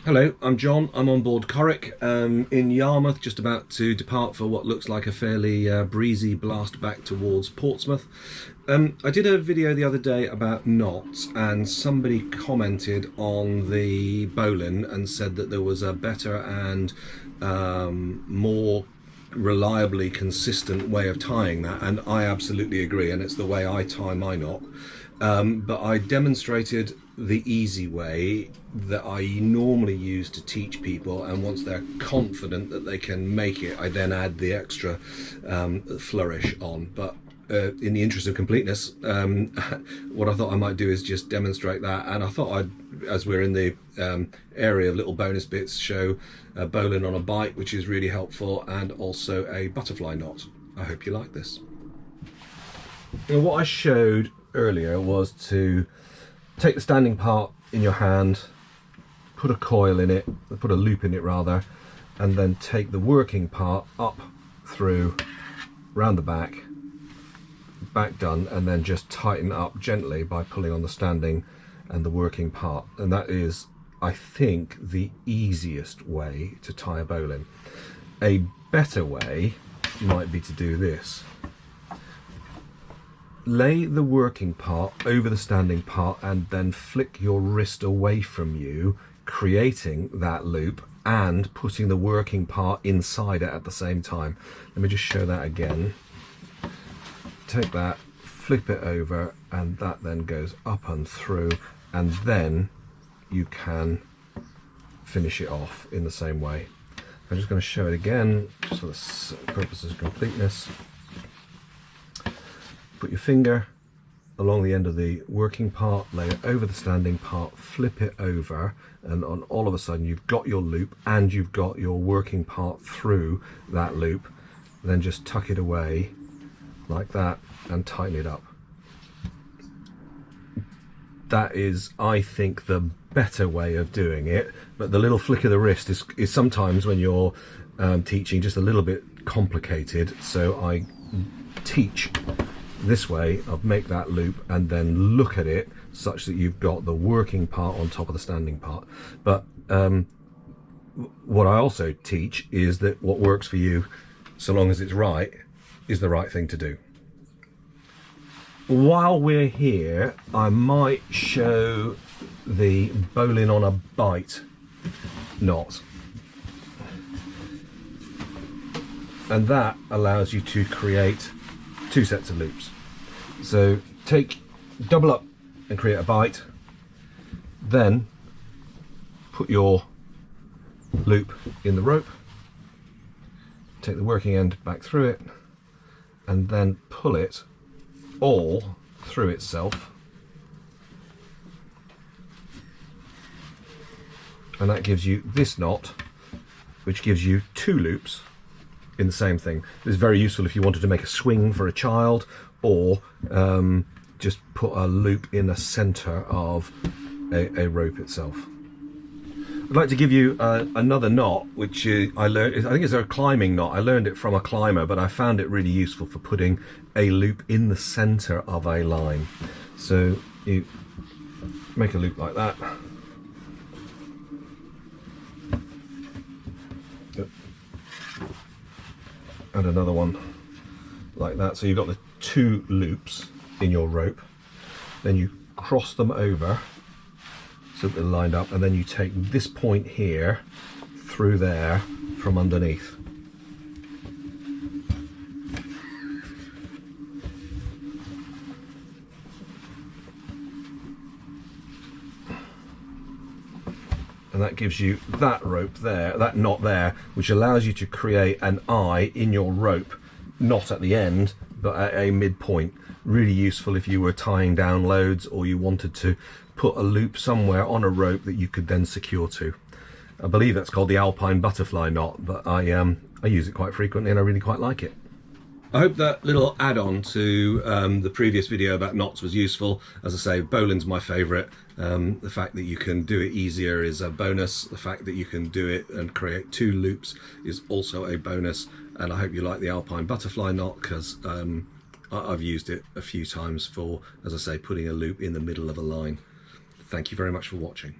Hello, I'm John. I'm on board Corrick in Yarmouth, just about to depart for what looks like a fairly breezy blast back towards Portsmouth. I did a video the other day about knots, and somebody commented on the bowline and said that there was a better and more reliably consistent way of tying that, and I absolutely agree, and it's the way I tie my knot. But I demonstrated the easy way that I normally use to teach people, and once they're confident that they can make it, I then add the extra flourish on. But in the interest of completeness, what I thought I might do is just demonstrate that, and I thought I'd, as we're in the area of little bonus bits, show a bowline on a bight, which is really helpful, and also a butterfly knot. I hope you like this. Now, what I showed earlier was to take the standing part in your hand, put a coil in it, put a loop in it rather, and then take the working part up through, round the back done, and then just tighten up gently by pulling on the standing and the working part. And that is, I think, the easiest way to tie a bowline. A better way might be to do this. Lay the working part over the standing part and then flick your wrist away from you, creating that loop and putting the working part inside it at the same time. Let me just show that again. Take that, flip it over, and that then goes up and through, and then you can finish it off in the same way. I'm just going to show it again just for the purposes of completeness. Put your finger along the end of the working part, lay it over the standing part, flip it over, and on all of a sudden you've got your loop and you've got your working part through that loop. Then just tuck it away like that and tighten it up. That is, I think, the better way of doing it, but the little flick of the wrist is sometimes, when you're teaching, just a little bit complicated, so I teach this way of make that loop and then look at it such that you've got the working part on top of the standing part. But what I also teach is that what works for you, so long as it's right, is the right thing to do. While we're here, I might show the bowline on a bight knot, and that allows you to create two sets of loops. So double up and create a bight, then put your loop in the rope, take the working end back through it, and then pull it all through itself, and that gives you this knot, which gives you two loops in the same thing. This is very useful if you wanted to make a swing for a child, or just put a loop in the center of a rope itself. I'd like to give you another knot, which I learned, I think it's a climbing knot. I learned it from a climber, but I found it really useful for putting a loop in the center of a line. So you make a loop like that. And another one like that. So you've got the two loops in your rope. Then you cross them over so that they're lined up, and then you take this point here through there from underneath. And that gives you that rope there, that knot there, which allows you to create an eye in your rope, not at the end, but at a midpoint. Really useful if you were tying down loads, or you wanted to put a loop somewhere on a rope that you could then secure to. I believe that's called the Alpine butterfly knot, but I use it quite frequently and I really quite like it. I hope that little add-on to the previous video about knots was useful. As I say, bowline's my favourite. The fact that you can do it easier is a bonus. The fact that you can do it and create two loops is also a bonus. And I hope you like the Alpine butterfly knot, because I've used it a few times for, as I say, putting a loop in the middle of a line. Thank you very much for watching.